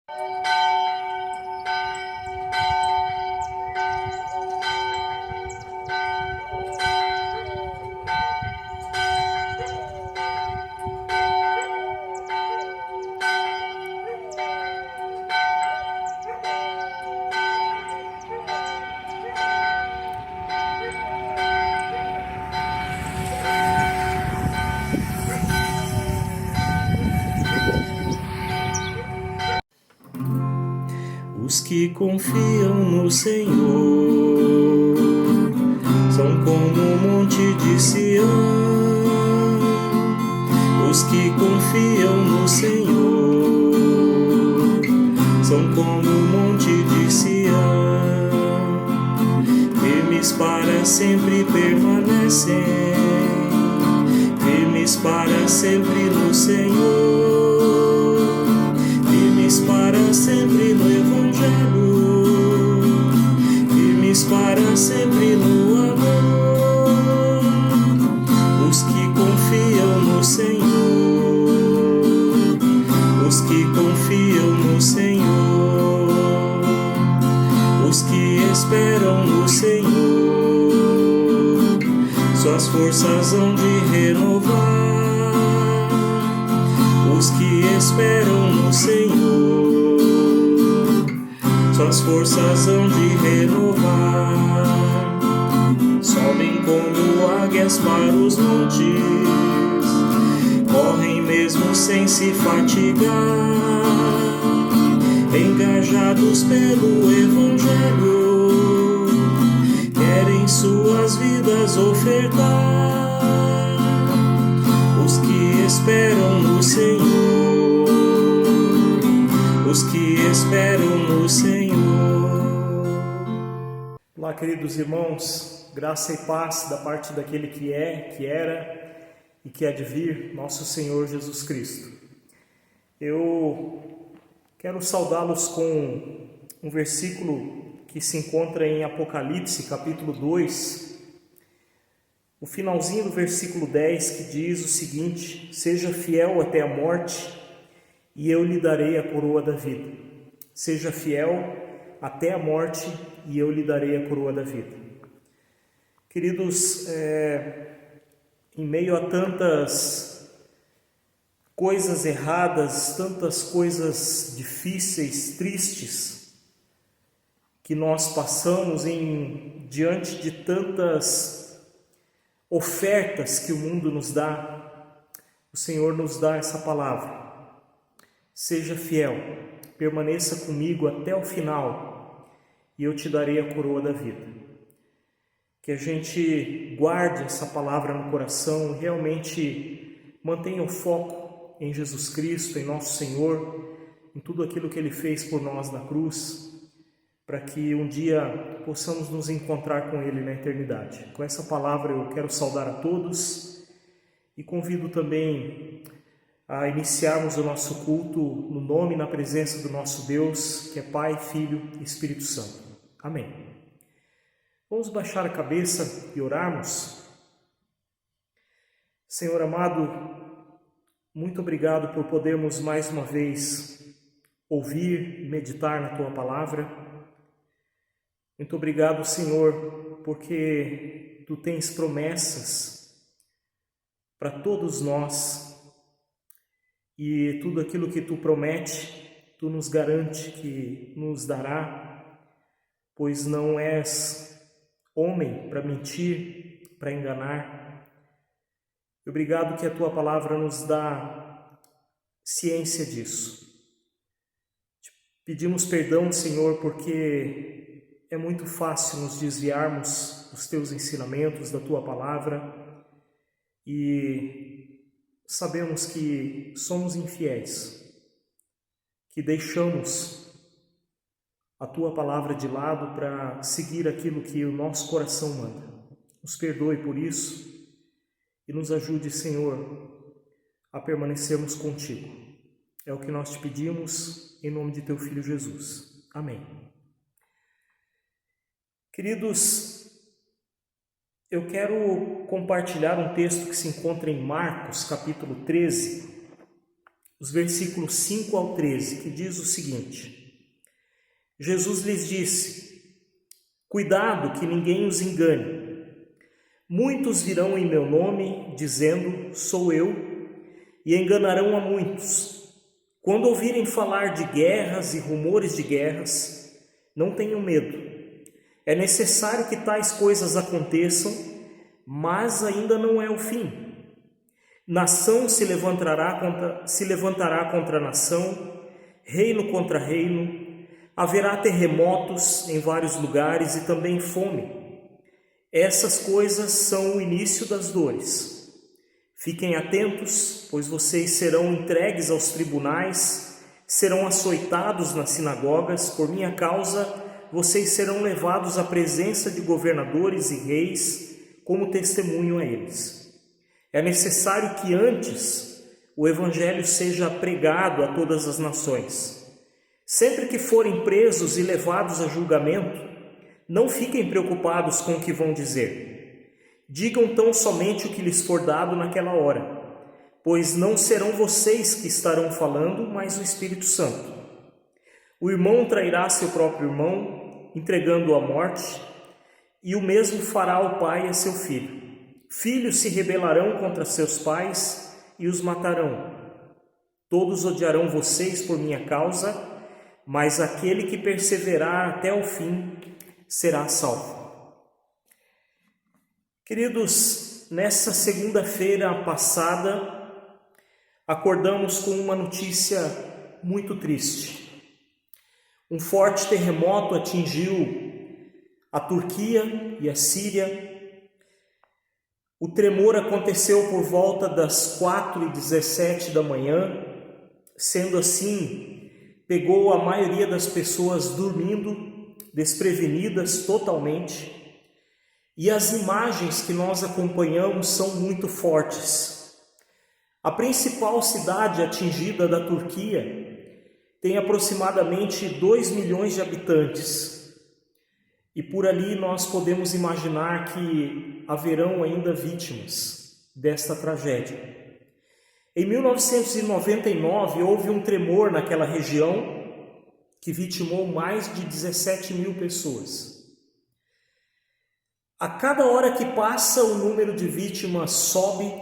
Os que confiam no Senhor são como o monte de Sião. Os que confiam no Senhor são como o monte de Sião. Firmes para sempre permanecem, firmes para sempre no Senhor. Firmes para sempre no Evangelho, firmes para sempre no amor. Os que confiam no Senhor, os que confiam no Senhor, os que esperam no Senhor, suas forças hão de renovar. Os que esperam no Senhor, suas forças hão de renovar. Sobem como águias para os montes, correm mesmo sem se fatigar, engajados pelo Evangelho, querem suas vidas ofertar. Os que esperam no Senhor, os que esperam no Senhor. Olá, queridos irmãos, graça e paz da parte daquele que é, que era e que há de vir, nosso Senhor Jesus Cristo. Eu quero saudá-los com um versículo que se encontra em Apocalipse, capítulo 2, o finalzinho do versículo 10, que diz o seguinte: seja fiel até a morte, e eu lhe darei a coroa da vida. Seja fiel até a morte, e eu lhe darei a coroa da vida. Queridos, em meio a tantas coisas erradas, tantas coisas difíceis, tristes, que nós passamos diante de tantas ofertas que o mundo nos dá, o Senhor nos dá essa palavra: seja fiel, permaneça comigo até o final, e eu te darei a coroa da vida. Que a gente guarde essa palavra no coração e realmente mantenha o foco em Jesus Cristo, em nosso Senhor, em tudo aquilo que Ele fez por nós na cruz, para que um dia possamos nos encontrar com Ele na eternidade. Com essa palavra eu quero saudar a todos e convido também a iniciarmos o nosso culto no nome e na presença do nosso Deus, que é Pai, Filho e Espírito Santo. Amém. Vamos baixar a cabeça e orarmos. Senhor amado, muito obrigado por podermos mais uma vez ouvir e meditar na Tua palavra. Muito obrigado, Senhor, porque Tu tens promessas para todos nós, e tudo aquilo que Tu promete, Tu nos garante que nos dará, pois não és homem para mentir, para enganar. Obrigado que a Tua palavra nos dá ciência disso. Te pedimos perdão, Senhor, porque é muito fácil nos desviarmos dos Teus ensinamentos, da Tua palavra, e sabemos que somos infiéis, que deixamos a Tua palavra de lado para seguir aquilo que o nosso coração manda. Nos perdoe por isso e nos ajude, Senhor, a permanecermos contigo. É o que nós te pedimos em nome de Teu Filho Jesus. Amém. Queridos, eu quero compartilhar um texto que se encontra em Marcos, capítulo 13, os versículos 5 ao 13, que diz o seguinte: Jesus lhes disse: cuidado que ninguém os engane. Muitos virão em meu nome, dizendo, sou eu, e enganarão a muitos. Quando ouvirem falar de guerras e rumores de guerras, não tenham medo. É necessário que tais coisas aconteçam, mas ainda não é o fim. Nação se levantará contra nação, reino contra reino, haverá terremotos em vários lugares e também fome. Essas coisas são o início das dores. Fiquem atentos, pois vocês serão entregues aos tribunais, serão açoitados nas sinagogas, por minha causa vocês serão levados à presença de governadores e reis como testemunho a eles. É necessário que antes o evangelho seja pregado a todas as nações. Sempre que forem presos e levados a julgamento, não fiquem preocupados com o que vão dizer. Digam tão somente o que lhes for dado naquela hora, pois não serão vocês que estarão falando, mas o Espírito Santo. O irmão trairá seu próprio irmão, entregando-o à morte, e o mesmo fará o pai a seu filho. Filhos se rebelarão contra seus pais e os matarão. Todos odiarão vocês por minha causa, mas aquele que perseverar até o fim será salvo. Queridos, nessa segunda-feira passada, acordamos com uma notícia muito triste. Um forte terremoto atingiu a Turquia e a Síria. O tremor aconteceu por volta das 4h17 da manhã, sendo assim, pegou a maioria das pessoas dormindo, desprevenidas totalmente, e as imagens que nós acompanhamos são muito fortes. A principal cidade atingida da Turquia tem aproximadamente 2 milhões de habitantes. E por ali nós podemos imaginar que haverão ainda vítimas desta tragédia. Em 1999 houve um tremor naquela região que vitimou mais de 17 mil pessoas. A cada hora que passa, o número de vítimas sobe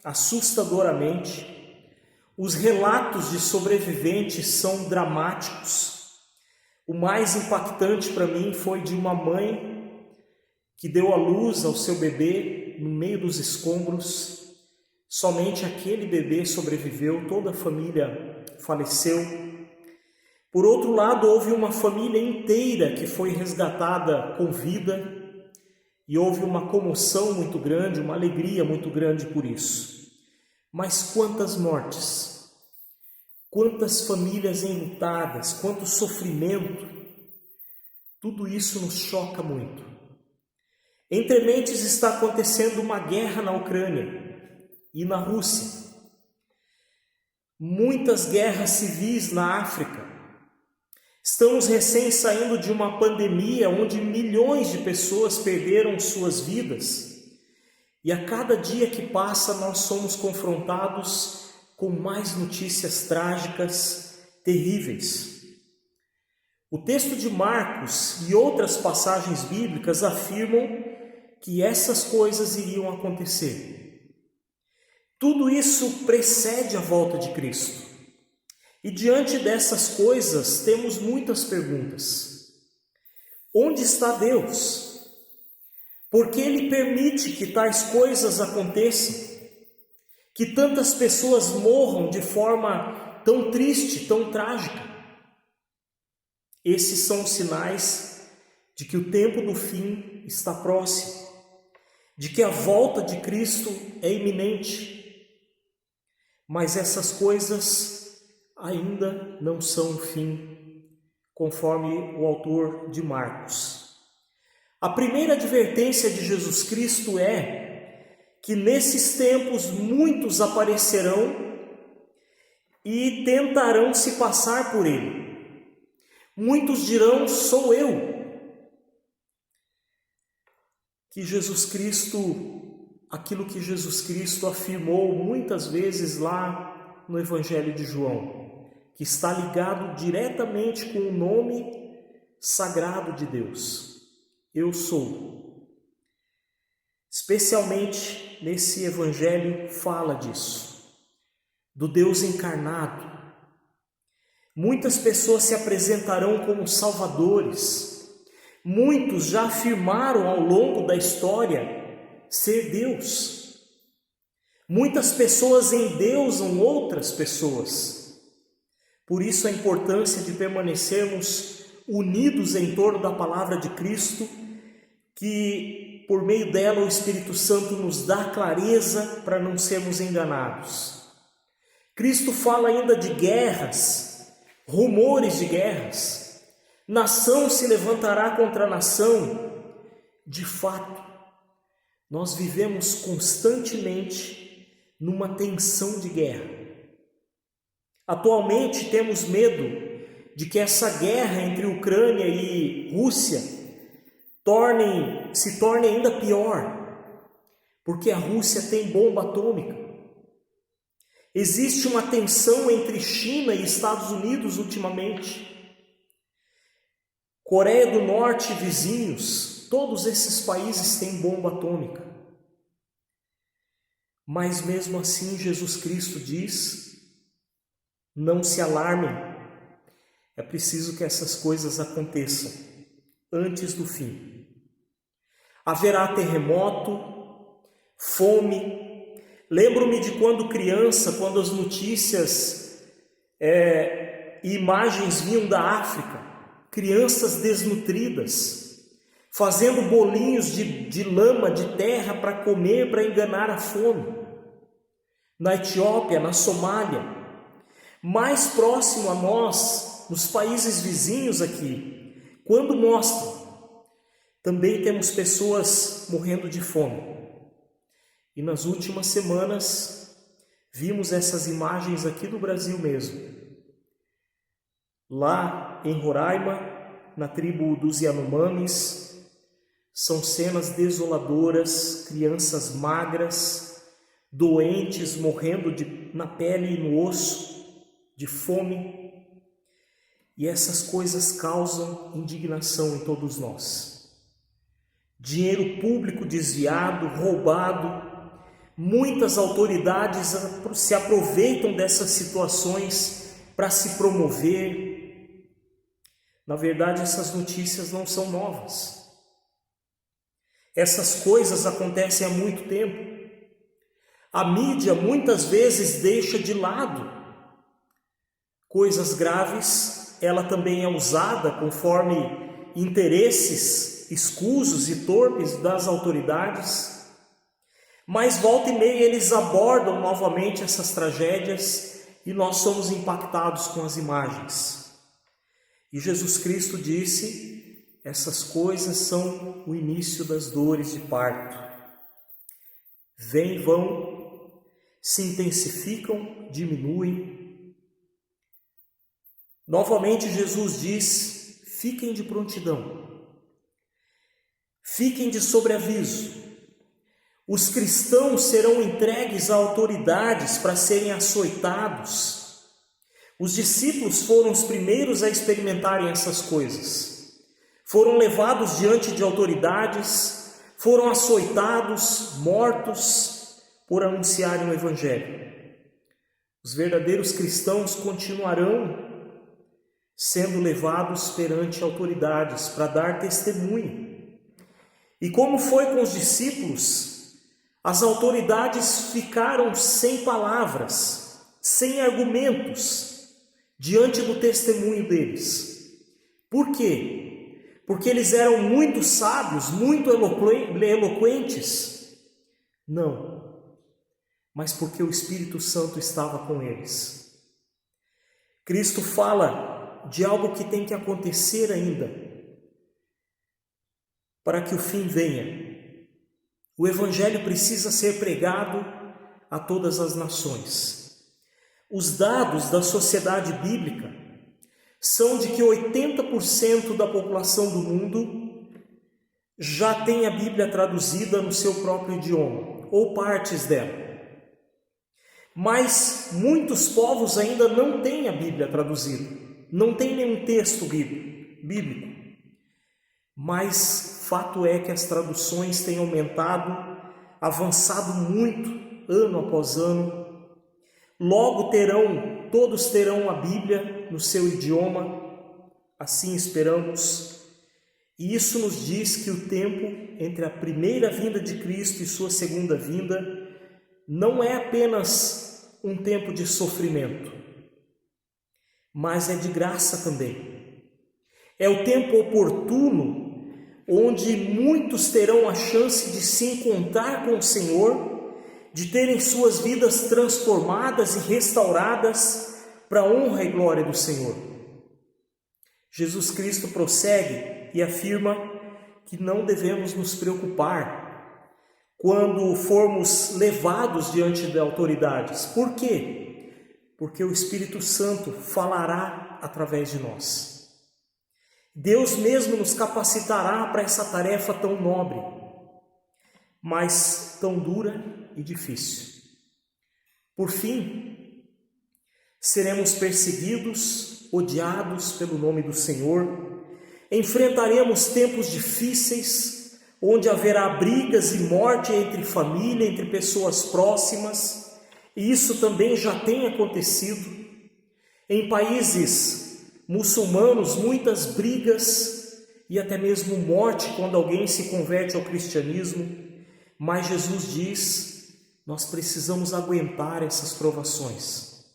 assustadoramente. Os relatos de sobreviventes são dramáticos. O mais impactante para mim foi de uma mãe que deu à luz ao seu bebê no meio dos escombros. Somente aquele bebê sobreviveu, toda a família faleceu. Por outro lado, houve uma família inteira que foi resgatada com vida e houve uma comoção muito grande, uma alegria muito grande por isso. Mas quantas mortes! Quantas famílias enlutadas, quanto sofrimento, tudo isso nos choca muito. Entre mentes está acontecendo uma guerra na Ucrânia e na Rússia. Muitas guerras civis na África. Estamos recém saindo de uma pandemia onde milhões de pessoas perderam suas vidas. E a cada dia que passa nós somos confrontados com mais notícias trágicas, terríveis. O texto de Marcos e outras passagens bíblicas afirmam que essas coisas iriam acontecer. Tudo isso precede a volta de Cristo. E diante dessas coisas temos muitas perguntas. Onde está Deus? Por que Ele permite que tais coisas aconteçam? Que tantas pessoas morram de forma tão triste, tão trágica. Esses são os sinais de que o tempo do fim está próximo, de que a volta de Cristo é iminente. Mas essas coisas ainda não são o fim, conforme o autor de Marcos. A primeira advertência de Jesus Cristo é que nesses tempos muitos aparecerão e tentarão se passar por ele. Muitos dirão, sou eu. Que Jesus Cristo, aquilo que Jesus Cristo afirmou muitas vezes lá no Evangelho de João, que está ligado diretamente com o nome sagrado de Deus. Eu sou. Especialmente nesse Evangelho fala disso, do Deus encarnado. Muitas pessoas se apresentarão como salvadores. Muitos já afirmaram ao longo da história ser Deus. Muitas pessoas endeusam outras pessoas. Por isso a importância de permanecermos unidos em torno da palavra de Cristo, que por meio dela o Espírito Santo nos dá clareza para não sermos enganados. Cristo fala ainda de guerras, rumores de guerras. Nação se levantará contra nação. De fato, nós vivemos constantemente numa tensão de guerra. Atualmente temos medo de que essa guerra entre Ucrânia e Rússia se torne ainda pior, porque a Rússia tem bomba atômica. Existe uma tensão entre China e Estados Unidos ultimamente. Coreia do Norte e vizinhos, todos esses países têm bomba atômica. Mas mesmo assim Jesus Cristo diz: não se alarmem, é preciso que essas coisas aconteçam antes do fim. Haverá terremoto, fome. Lembro-me de quando criança, quando as notícias e imagens vinham da África, crianças desnutridas, fazendo bolinhos de lama, de terra para comer, para enganar a fome. Na Etiópia, na Somália, mais próximo a nós, nos países vizinhos aqui, quando mostram, também temos pessoas morrendo de fome. E nas últimas semanas, vimos essas imagens aqui do Brasil mesmo. Lá em Roraima, na tribo dos Yanomamis, são cenas desoladoras, crianças magras, doentes, morrendo na pele e no osso, de fome. E essas coisas causam indignação em todos nós. Dinheiro público desviado, roubado. Muitas autoridades se aproveitam dessas situações para se promover. Na verdade, essas notícias não são novas. Essas coisas acontecem há muito tempo. A mídia muitas vezes deixa de lado coisas graves. Ela também é usada conforme interesses escusos e torpes das autoridades. Mas volta e meia eles abordam novamente essas tragédias e nós somos impactados com as imagens. E Jesus Cristo disse: essas coisas são o início das dores de parto. Vêm, vão, se intensificam, diminuem. Novamente Jesus diz: fiquem de prontidão, fiquem de sobreaviso. Os cristãos serão entregues a autoridades para serem açoitados. Os discípulos foram os primeiros a experimentarem essas coisas. Foram levados diante de autoridades, foram açoitados, mortos por anunciarem o Evangelho. Os verdadeiros cristãos continuarão sendo levados perante autoridades para dar testemunho. E como foi com os discípulos, as autoridades ficaram sem palavras, sem argumentos, diante do testemunho deles. Por quê? Porque eles eram muito sábios, muito eloquentes? Não, mas porque o Espírito Santo estava com eles. Cristo fala de algo que tem que acontecer ainda, para que o fim venha. O Evangelho precisa ser pregado a todas as nações. Os dados da sociedade bíblica são de que 80% da população do mundo já tem a Bíblia traduzida no seu próprio idioma, ou partes dela. Mas muitos povos ainda não têm a Bíblia traduzida, não tem nenhum texto bíblico. Mas fato é que as traduções têm aumentado, avançado muito, ano após ano. Logo todos terão a Bíblia no seu idioma, assim esperamos. E isso nos diz que o tempo entre a primeira vinda de Cristo e sua segunda vinda não é apenas um tempo de sofrimento, mas é de graça também. É o tempo oportuno onde muitos terão a chance de se encontrar com o Senhor, de terem suas vidas transformadas e restauradas para a honra e glória do Senhor. Jesus Cristo prossegue e afirma que não devemos nos preocupar quando formos levados diante de autoridades. Por quê? Porque o Espírito Santo falará através de nós. Deus mesmo nos capacitará para essa tarefa tão nobre, mas tão dura e difícil. Por fim, seremos perseguidos, odiados pelo nome do Senhor, enfrentaremos tempos difíceis, onde haverá brigas e morte entre família, entre pessoas próximas, e isso também já tem acontecido. Em países muçulmanos, muitas brigas e até mesmo morte quando alguém se converte ao cristianismo, mas Jesus diz, nós precisamos aguentar essas provações.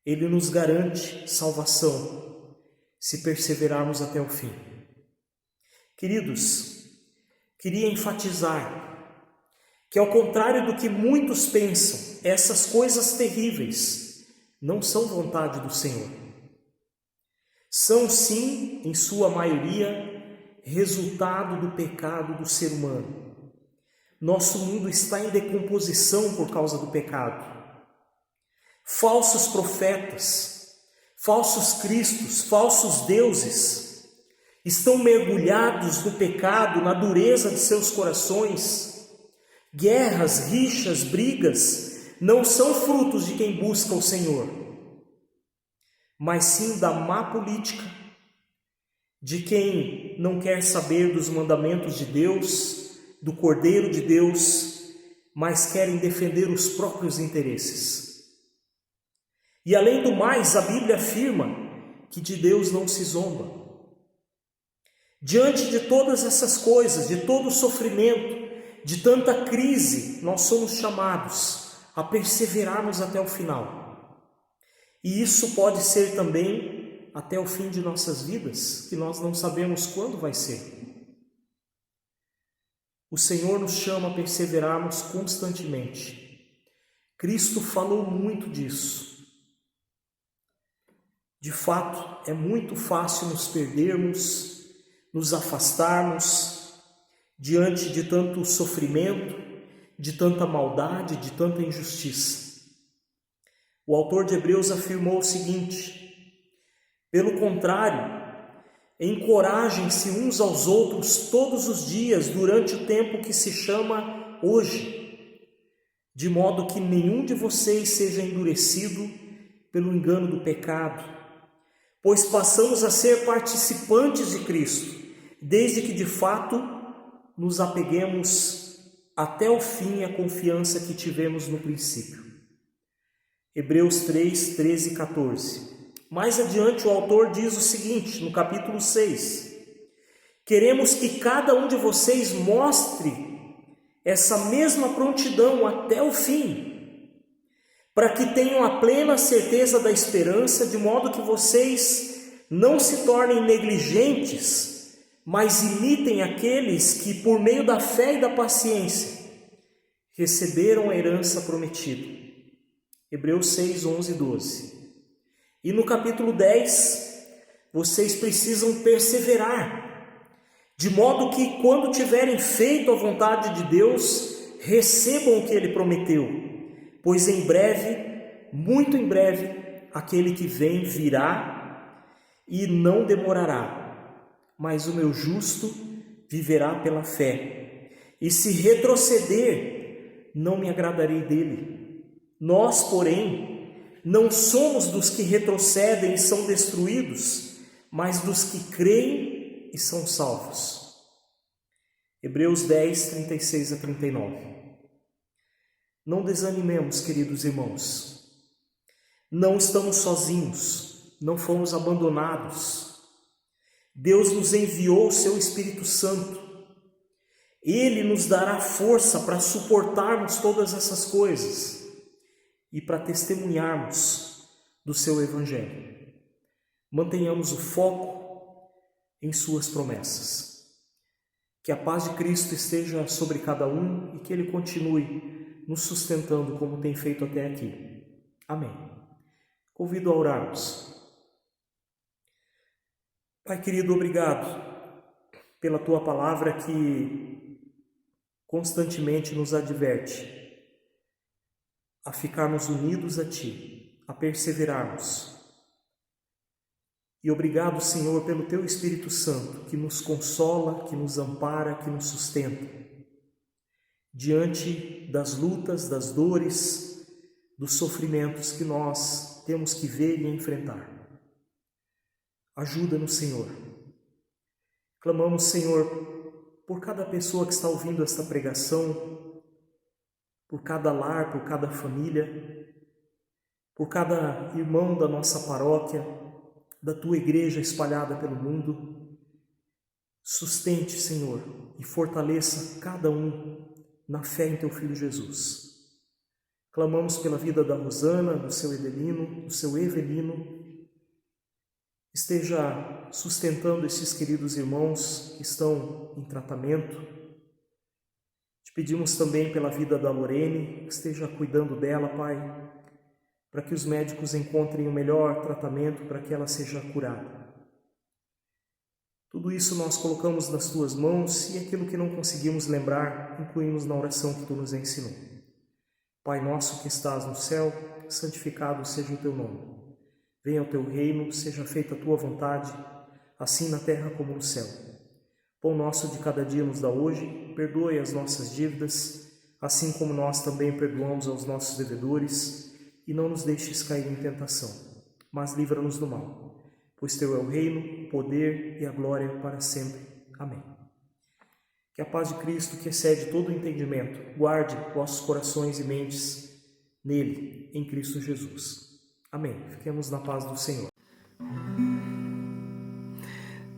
Ele nos garante salvação se perseverarmos até o fim. Queridos, queria enfatizar que, ao contrário do que muitos pensam, essas coisas terríveis não são vontade do Senhor. São sim, em sua maioria, resultado do pecado do ser humano. Nosso mundo está em decomposição por causa do pecado. Falsos profetas, falsos cristos, falsos deuses estão mergulhados no pecado, na dureza de seus corações. Guerras, rixas, brigas não são frutos de quem busca o Senhor, mas sim da má política, de quem não quer saber dos mandamentos de Deus, do Cordeiro de Deus, mas querem defender os próprios interesses. E além do mais, a Bíblia afirma que de Deus não se zomba. Diante de todas essas coisas, de todo o sofrimento, de tanta crise, nós somos chamados a perseverarmos até o final. E isso pode ser também até o fim de nossas vidas, que nós não sabemos quando vai ser. O Senhor nos chama a perseverarmos constantemente. Cristo falou muito disso. De fato, é muito fácil nos perdermos, nos afastarmos diante de tanto sofrimento, de tanta maldade, de tanta injustiça. O autor de Hebreus afirmou o seguinte: pelo contrário, encorajem-se uns aos outros todos os dias durante o tempo que se chama hoje, de modo que nenhum de vocês seja endurecido pelo engano do pecado, pois passamos a ser participantes de Cristo, desde que de fato nos apeguemos até o fim à confiança que tivemos no princípio. Hebreus 3, 13 e 14. Mais adiante o autor diz o seguinte, no capítulo 6: queremos que cada um de vocês mostre essa mesma prontidão até o fim, para que tenham a plena certeza da esperança, de modo que vocês não se tornem negligentes, mas imitem aqueles que, por meio da fé e da paciência, receberam a herança prometida. Hebreus 6, 11 e 12. E no capítulo 10, vocês precisam perseverar, de modo que quando tiverem feito a vontade de Deus, recebam o que Ele prometeu, pois em breve, muito em breve, aquele que vem virá e não demorará, mas o meu justo viverá pela fé, e se retroceder, não me agradarei dele. Nós, porém, não somos dos que retrocedem e são destruídos, mas dos que creem e são salvos. Hebreus 10, 36 a 39. Não desanimemos, queridos irmãos. Não estamos sozinhos, não fomos abandonados. Deus nos enviou o seu Espírito Santo. Ele nos dará força para suportarmos todas essas coisas e para testemunharmos do seu Evangelho. Mantenhamos o foco em suas promessas. Que a paz de Cristo esteja sobre cada um e que Ele continue nos sustentando como tem feito até aqui. Amém. Convido a orarmos. Pai querido, obrigado pela Tua palavra que constantemente nos adverte a ficarmos unidos a Ti, a perseverarmos. E obrigado, Senhor, pelo Teu Espírito Santo, que nos consola, que nos ampara, que nos sustenta. Diante das lutas, das dores, dos sofrimentos que nós temos que ver e enfrentar. Ajuda-nos, Senhor. Clamamos, Senhor, por cada pessoa que está ouvindo esta pregação, por cada lar, por cada família, por cada irmão da nossa paróquia, da Tua igreja espalhada pelo mundo. Sustente, Senhor, e fortaleça cada um na fé em Teu Filho Jesus. Clamamos pela vida da Rosana, do seu Edelino, do seu Evelino. Esteja sustentando esses queridos irmãos que estão em tratamento. Te pedimos também pela vida da Lorene, que esteja cuidando dela, Pai, para que os médicos encontrem o melhor tratamento para que ela seja curada. Tudo isso nós colocamos nas Tuas mãos e aquilo que não conseguimos lembrar, incluímos na oração que Tu nos ensinou. Pai nosso que estás no céu, santificado seja o Teu nome. Venha o Teu reino, seja feita a Tua vontade, assim na terra como no céu. Pão nosso de cada dia nos dá hoje, perdoe as nossas dívidas, assim como nós também perdoamos aos nossos devedores, e não nos deixes cair em tentação, mas livra-nos do mal, pois Teu é o reino, o poder e a glória para sempre. Amém. Que a paz de Cristo, que excede todo o entendimento, guarde vossos corações e mentes nele, em Cristo Jesus. Amém. Fiquemos na paz do Senhor.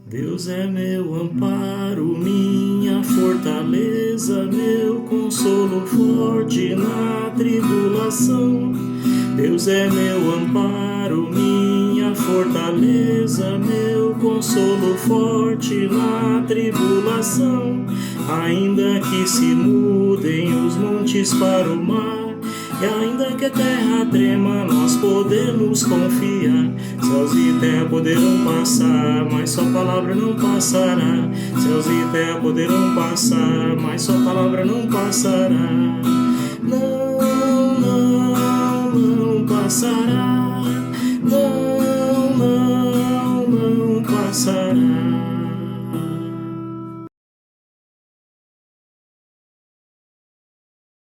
Deus é meu amparo, minha fortaleza, meu consolo forte na tribulação. Deus é meu amparo, minha fortaleza, meu consolo forte na tribulação. Ainda que se mudem os montes para o mar, e ainda que a terra trema, nós podemos confiar. Céus e terra poderão passar, mas sua palavra não passará. Céus e terra poderão passar, mas sua palavra não passará. Não